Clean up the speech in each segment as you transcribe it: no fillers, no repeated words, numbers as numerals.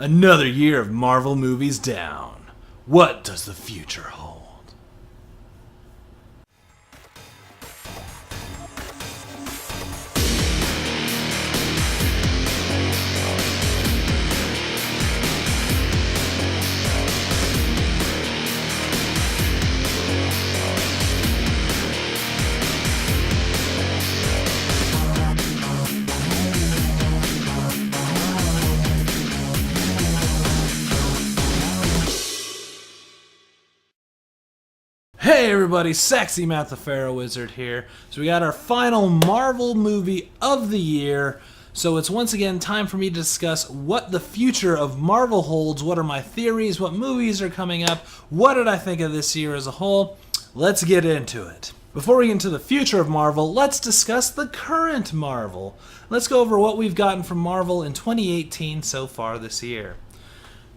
Another year of Marvel movies down. What does the future hold? Hey everybody, Sexy Matt the Pharaoh Wizard here. So we got our final Marvel movie of the year. So it's once again time for me to discuss what the future of Marvel holds, what are my theories, what movies are coming up, what did I think of this year as a whole. Let's get into it. Before we get into the future of Marvel, let's discuss the current Marvel. Let's go over what we've gotten from Marvel in 2018 so far this year.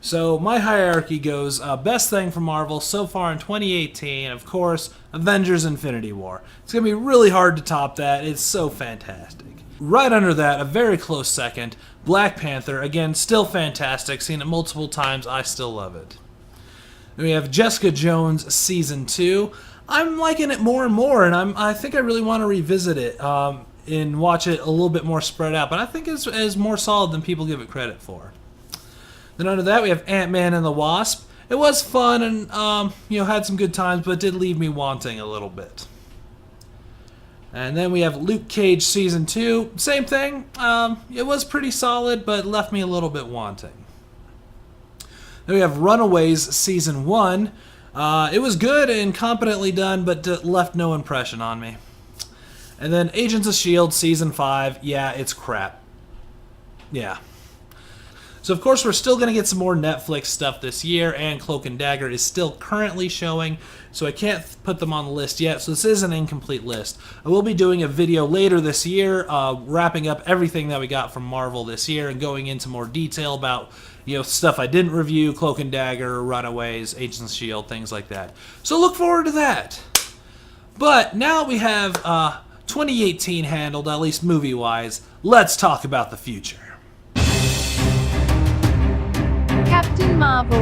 So my hierarchy goes, best thing from Marvel so far in 2018, of course, Avengers Infinity War. It's going to be really hard to top that. It's so fantastic. Right under that, a very close second, Black Panther. Again, still fantastic. Seen it multiple times. I still love it. Then we have Jessica Jones Season 2. I'm liking it more and more, and I think I really want to revisit it and watch it a little bit more spread out. But I think it's more solid than people give it credit for. Then under that, we have Ant-Man and the Wasp. It was fun and, had some good times, but it did leave me wanting a little bit. And then we have Luke Cage Season 2. Same thing. It was pretty solid, but left me a little bit wanting. Then we have Runaways Season 1. It was good and competently done, but left no impression on me. And then Agents of S.H.I.E.L.D. Season 5. Yeah, it's crap. Yeah. So, of course, we're still going to get some more Netflix stuff this year, and Cloak and Dagger is still currently showing, so I can't put them on the list yet, so this is an incomplete list. I will be doing a video later this year, wrapping up everything that we got from Marvel this year and going into more detail about, stuff I didn't review, Cloak and Dagger, Runaways, Agents of S.H.I.E.L.D., things like that. So look forward to that. But now we have 2018 handled, at least movie-wise. Let's talk about the future. Captain Marvel.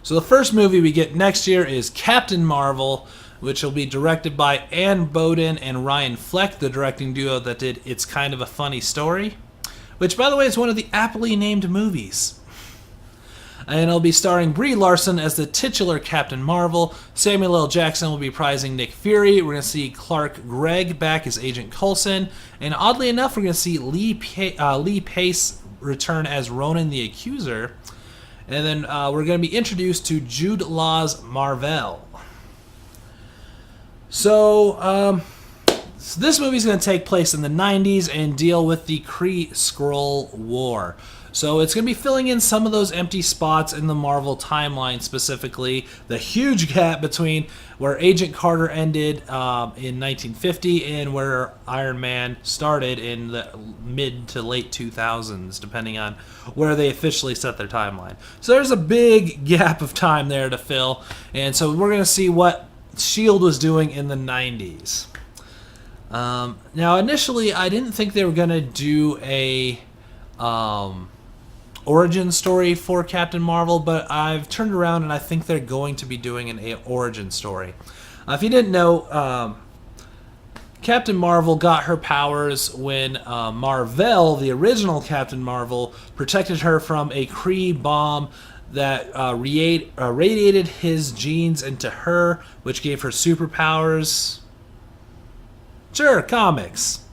So the first movie we get next year is Captain Marvel, which will be directed by Anne Boden and Ryan Fleck, the directing duo that did It's Kind of a Funny Story, which, by the way, is one of the aptly named movies. And it'll be starring Brie Larson as the titular Captain Marvel. Samuel L. Jackson will be reprising Nick Fury. We're going to see Clark Gregg back as Agent Coulson. And oddly enough, we're going to see Lee Pace return as Ronan the Accuser. And then we're going to be introduced to Jude Law's Mar-Vell. So this movie is going to take place in the 90s and deal with the Kree-Skrull War. So it's going to be filling in some of those empty spots in the Marvel timeline, specifically the huge gap between where Agent Carter ended in 1950 and where Iron Man started in the mid to late 2000s, depending on where they officially set their timeline. So there's a big gap of time there to fill, and so we're going to see what S.H.I.E.L.D. was doing in the 90s. Now, initially, I didn't think they were going to do a origin story for Captain Marvel, but I've turned around and I think they're going to be doing an origin story. If you didn't know, Captain Marvel got her powers when Mar-Vell, the original Captain Marvel, protected her from a Kree bomb that radiated his genes into her, which gave her superpowers. Sure, comics.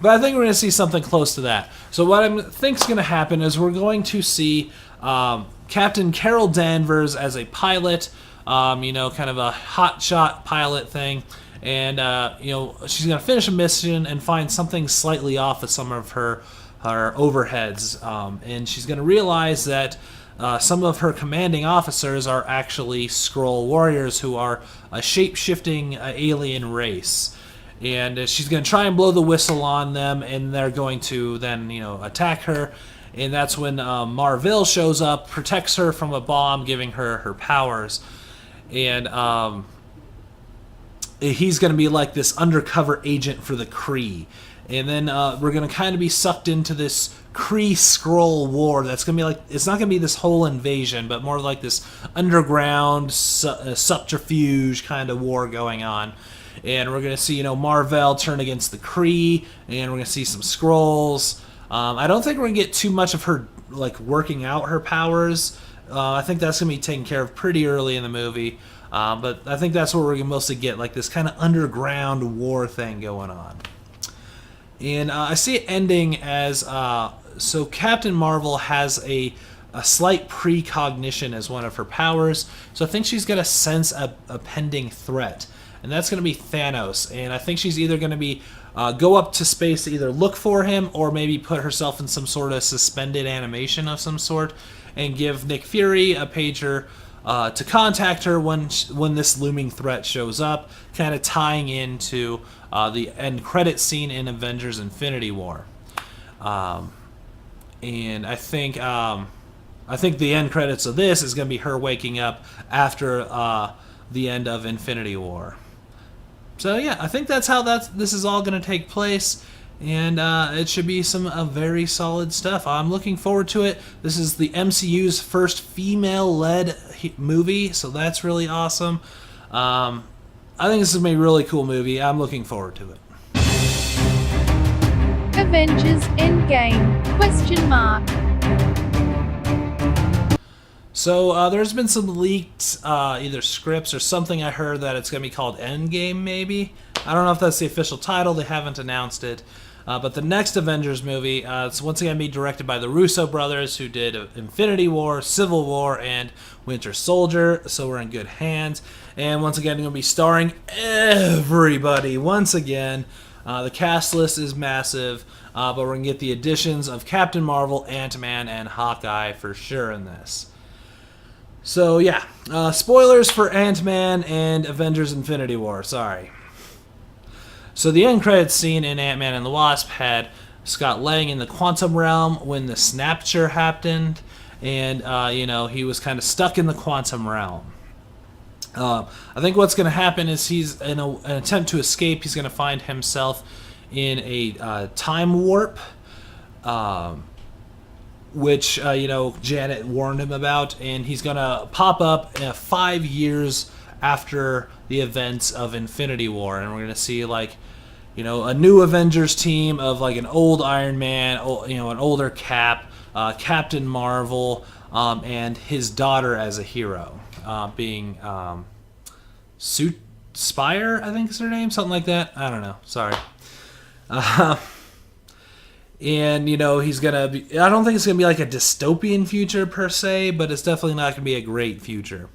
But I think we're going to see something close to that. So what I think is going to happen is we're going to see Captain Carol Danvers as a pilot, kind of a hotshot pilot thing. And, she's going to finish a mission and find something slightly off with some of her overheads. And she's going to realize that some of her commanding officers are actually Skrull warriors who are a shape-shifting alien race. And she's going to try and blow the whistle on them, and they're going to then, attack her. And that's when Mar-Vell shows up, protects her from a bomb, giving her her powers. And he's going to be like this undercover agent for the Kree. And then we're going to kind of be sucked into this Kree-Skrull war. That's going to be like, it's not going to be this whole invasion, but more like this underground subterfuge kind of war going on. And we're going to see, Mar-Vell turn against the Kree, and we're going to see some Skrulls. I don't think we're going to get too much of her, like, working out her powers. I think that's going to be taken care of pretty early in the movie. But I think that's where we're going to mostly get, like, this kind of underground war thing going on. And I see it ending as, so Captain Marvel has a slight precognition as one of her powers. So I think she's going to sense a pending threat. And that's going to be Thanos. And I think she's either going to be go up to space to either look for him or maybe put herself in some sort of suspended animation of some sort and give Nick Fury a pager to contact her when this looming threat shows up, kind of tying into the end credit scene in Avengers Infinity War. And I think the end credits of this is going to be her waking up after the end of Infinity War. So yeah, I think that's how this is all going to take place, and it should be some very solid stuff. I'm looking forward to it. This is the MCU's first female-led movie, so that's really awesome. I think this is going to be a really cool movie. I'm looking forward to it. Avengers Endgame? So there's been some leaked either scripts or something I heard that it's going to be called Endgame, maybe. I don't know if that's the official title. They haven't announced it. But the next Avengers movie, it's once again be directed by the Russo brothers, who did Infinity War, Civil War, and Winter Soldier. So we're in good hands. And once again, going to be starring everybody once again. The cast list is massive, but we're going to get the additions of Captain Marvel, Ant-Man, and Hawkeye for sure in this. So yeah, spoilers for Ant-Man and Avengers Infinity War, sorry. So the end credits scene in Ant-Man and the Wasp had Scott Lang in the quantum realm when the snapture happened, and he was kind of stuck in the quantum realm. I think what's going to happen is he's in an attempt to escape. He's going to find himself in a time warp, which Janet warned him about, and he's going to pop up 5 years after the events of Infinity War, and we're going to see a new Avengers team of like an old Iron Man, an older Cap, Captain Marvel, and his daughter as a hero, being Spire, I think is her name, something like that. I don't know. Sorry. And he's gonna be. I don't think it's gonna be like a dystopian future per se, but it's definitely not gonna be a great future.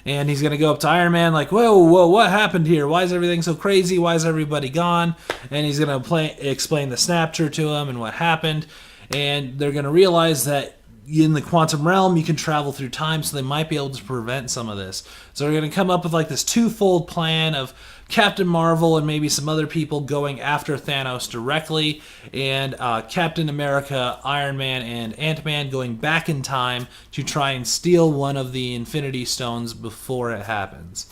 And he's gonna go up to Iron Man like, whoa, what happened here? Why is everything so crazy? Why is everybody gone? And he's gonna explain the snapture to him and what happened. And they're gonna realize that in the quantum realm you can travel through time, so they might be able to prevent some of this. So they're gonna come up with like this twofold plan of Captain Marvel and maybe some other people going after Thanos directly, and Captain America, Iron Man, and Ant-Man going back in time to try and steal one of the Infinity Stones before it happens.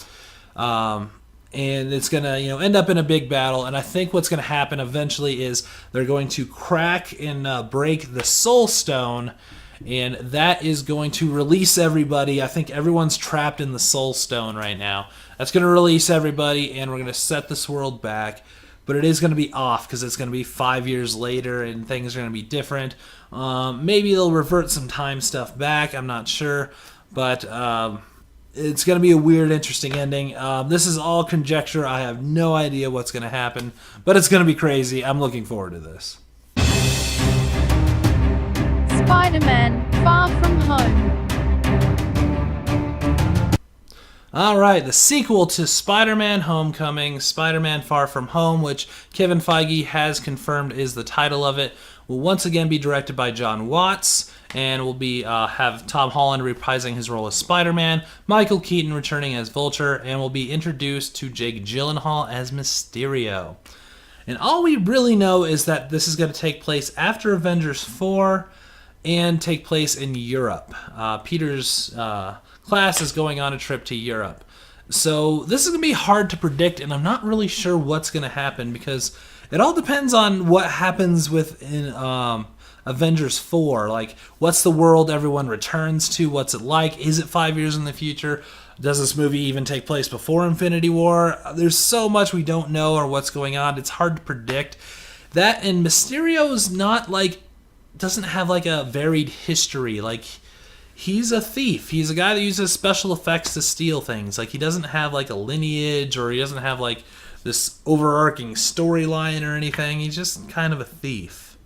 And it's going to end up in a big battle, and I think what's going to happen eventually is they're going to crack and break the Soul Stone, and that is going to release everybody. I think everyone's trapped in the Soul Stone right now. That's going to release everybody, and we're going to set this world back. But it is going to be off because it's going to be 5 years later, and things are going to be different. Maybe they'll revert some time stuff back. I'm not sure. But it's going to be a weird, interesting ending. This is all conjecture. I have no idea what's going to happen. But it's going to be crazy. I'm looking forward to this. Spider-Man: Far From Home. Alright, the sequel to Spider-Man Homecoming, Spider-Man Far From Home, which Kevin Feige has confirmed is the title of it, will once again be directed by John Watts, and will be have Tom Holland reprising his role as Spider-Man, Michael Keaton returning as Vulture, and will be introduced to Jake Gyllenhaal as Mysterio. And all we really know is that this is going to take place after Avengers 4 and take place in Europe. Peter's class is going on a trip to Europe. So this is going to be hard to predict, and I'm not really sure what's going to happen because It all depends on what happens in Avengers 4. Like, what's the world everyone returns to? What's it like? Is it 5 years in the future? Does this movie even take place before Infinity War? There's so much we don't know or what's going on. It's hard to predict. That, and Mysterio's not like, doesn't have like a varied history. Like, he's a thief. He's a guy that uses special effects to steal things. Like, he doesn't have like a lineage, or he doesn't have like this overarching storyline or anything. He's just kind of a thief.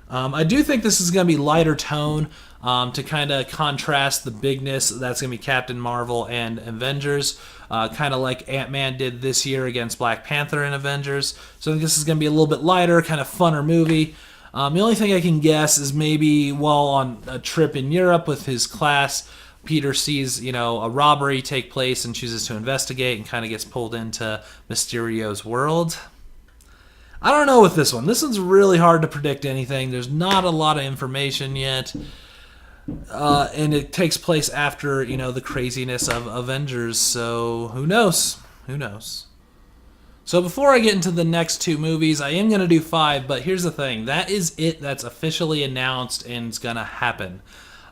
I do think this is going to be lighter tone to kind of contrast the bigness that's going to be Captain Marvel and Avengers, kind of like Ant-Man did this year against Black Panther and Avengers. So I think this is going to be a little bit lighter, kind of funner movie. The only thing I can guess is maybe while on a trip in Europe with his class, Peter sees, a robbery take place and chooses to investigate and kind of gets pulled into Mysterio's world. I don't know with this one. This one's really hard to predict anything. There's not a lot of information yet. And it takes place after, the craziness of Avengers. So who knows? Who knows? So before I get into the next 2 movies, I am going to do 5. But here's the thing. That is it. That's officially announced and it's going to happen.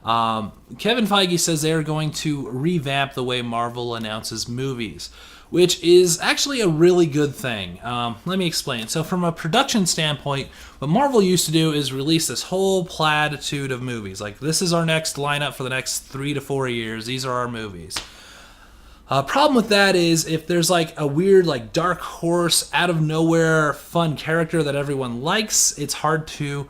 Kevin Feige says they're going to revamp the way Marvel announces movies, which is actually a really good thing. Let me explain. So from a production standpoint, what Marvel used to do is release this whole platitude of movies. Like, this is our next lineup for the next 3 to 4 years. These are our movies. Problem with that is if there's like a weird, like, dark horse, out of nowhere fun character that everyone likes, it's hard to,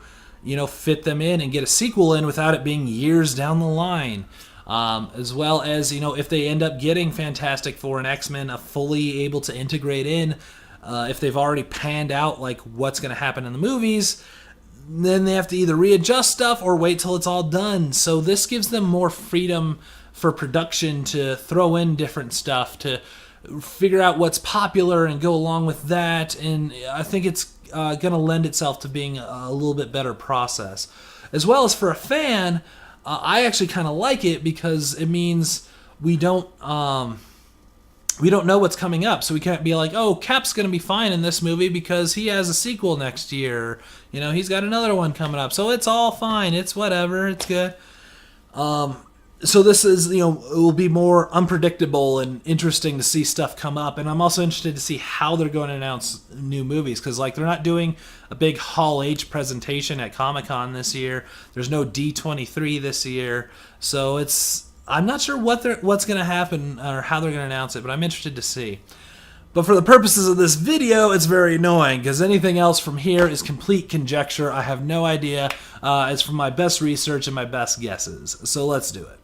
fit them in and get a sequel in without it being years down the line. As well as, if they end up getting Fantastic Four and X-Men fully able to integrate in, if they've already panned out like what's going to happen in the movies, then they have to either readjust stuff or wait till it's all done. So this gives them more freedom for production to throw in different stuff, to figure out what's popular and go along with that. And I think it's going to lend itself to being a little bit better process. As well as for a fan, I actually kind of like it because it means we don't know what's coming up, so we can't be like, oh, Cap's going to be fine in this movie because he has a sequel next year. He's got another one coming up, so it's all fine. It's whatever. It's good. So this is, it will be more unpredictable and interesting to see stuff come up. And I'm also interested to see how they're going to announce new movies. Because, they're not doing a big Hall H presentation at Comic-Con this year. There's no D23 this year. So I'm not sure what's going to happen or how they're going to announce it. But I'm interested to see. But for the purposes of this video, it's very annoying. Because anything else from here is complete conjecture. I have no idea. It's from my best research and my best guesses. So let's do it.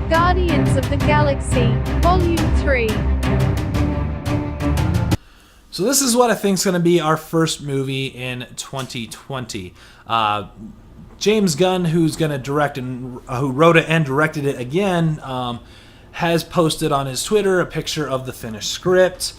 Guardians of the Galaxy, Volume 3. So this is what I think is going to be our first movie in 2020. James Gunn, who's going to direct and who wrote it and directed it again, has posted on his Twitter a picture of the finished script.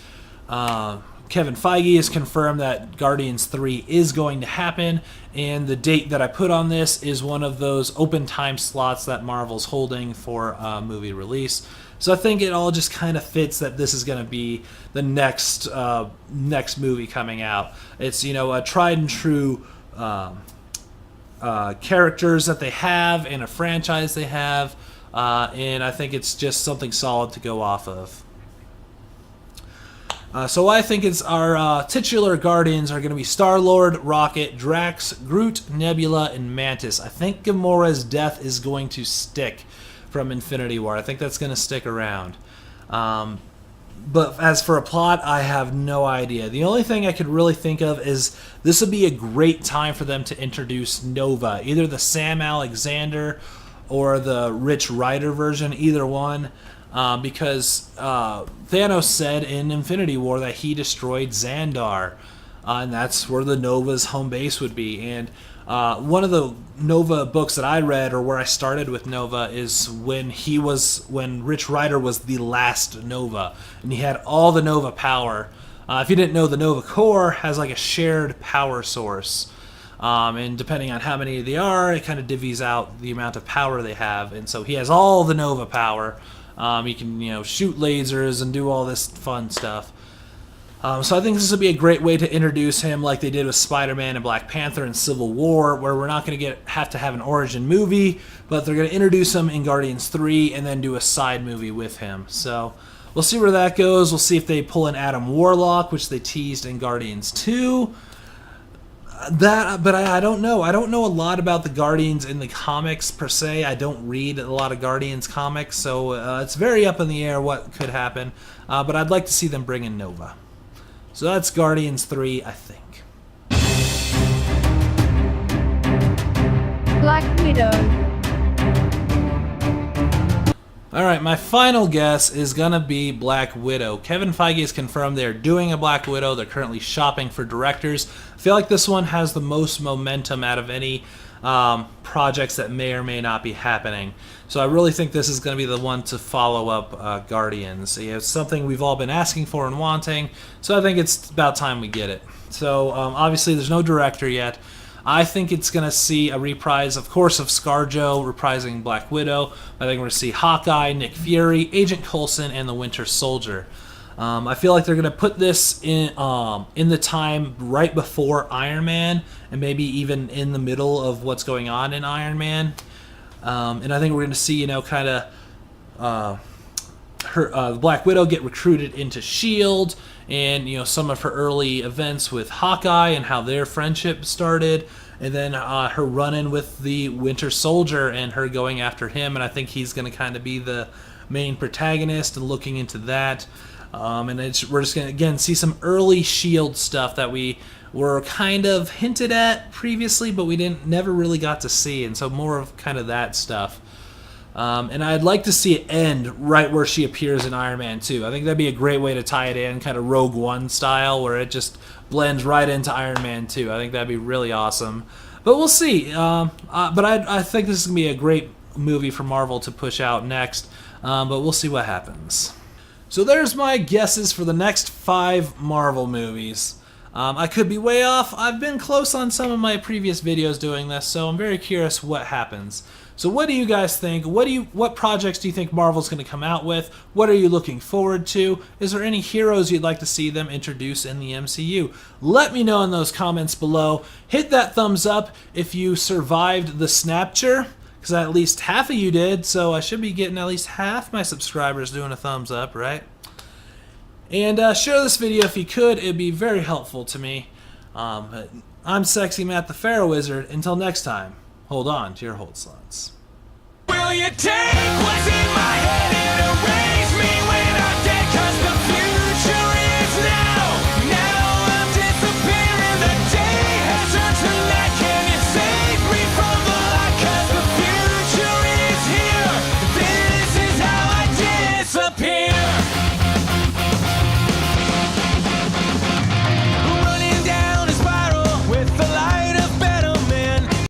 Kevin Feige has confirmed that Guardians 3 is going to happen, and the date that I put on this is one of those open time slots that Marvel's holding for movie release. So I think it all just kind of fits that this is going to be the next movie coming out. It's, a tried and true characters that they have and a franchise they have, and I think it's just something solid to go off of. So I think it's our titular Guardians are going to be Star-Lord, Rocket, Drax, Groot, Nebula, and Mantis. I think Gamora's death is going to stick from Infinity War. I think that's going to stick around. But as for a plot, I have no idea. The only thing I could really think of is this would be a great time for them to introduce Nova. Either the Sam Alexander or the Rich Rider version, either one. Because Thanos said in Infinity War that he destroyed Xandar, and that's where the Nova's home base would be. And one of the Nova books that I read, or where I started with Nova, is when Rich Rider was the last Nova, and he had all the Nova power. If you didn't know, the Nova Corps has like a shared power source. And depending on how many they are, it kind of divvies out the amount of power they have. And so he has all the Nova power. He can, shoot lasers and do all this fun stuff. So I think this would be a great way to introduce him like they did with Spider-Man and Black Panther and Civil War, where we're not going to have to have an origin movie, but they're going to introduce him in Guardians 3 and then do a side movie with him. So we'll see where that goes. We'll see if they pull in Adam Warlock, which they teased in Guardians 2. But I don't know. I don't know a lot about the Guardians in the comics per se. I don't read a lot of Guardians comics, so it's very up in the air what could happen. But I'd like to see them bring in Nova. So that's Guardians 3, I think. Black Widow. Alright, my final guess is going to be Black Widow. Kevin Feige has confirmed they're doing a Black Widow. They're currently shopping for directors. I feel like this one has the most momentum out of any projects that may or may not be happening. So I really think this is going to be the one to follow up Guardians. It's something we've all been asking for and wanting, so I think it's about time we get it. So obviously there's no director yet. I think it's going to see a reprise, of course, of ScarJo reprising Black Widow. I think we're going to see Hawkeye, Nick Fury, Agent Coulson, and the Winter Soldier. I feel like they're going to put this in the time right before Iron Man, and maybe even in the middle of what's going on in Iron Man. And I think we're going to see, kind of Black Widow get recruited into S.H.I.E.L.D., and some of her early events with Hawkeye and how their friendship started, and then her run-in with the Winter Soldier and her going after him, and I think he's going to kind of be the main protagonist and looking into that. And we're just going to, again, see some early S.H.I.E.L.D. stuff that we were kind of hinted at previously, but we never really got to see, and so more of kind of that stuff. And I'd like to see it end right where she appears in Iron Man 2. I think that'd be a great way to tie it in, kind of Rogue One style, where it just blends right into Iron Man 2. I think that'd be really awesome. But we'll see. But I think this is going to be a great movie for Marvel to push out next. But we'll see what happens. So there's my guesses for the next 5 Marvel movies. I could be way off. I've been close on some of my previous videos doing this, so I'm very curious what happens. So what do you guys think? What projects do you think Marvel's going to come out with? What are you looking forward to? Is there any heroes you'd like to see them introduce in the MCU? Let me know in those comments below. Hit that thumbs up if you survived the Snapture, because at least half of you did, so I should be getting at least half my subscribers doing a thumbs up, right? And share this video if you could. It'd be very helpful to me. I'm Sexy Matt the Pharaoh Wizard. Until next time, hold on to your hold slots. Will you take what's in my head and erase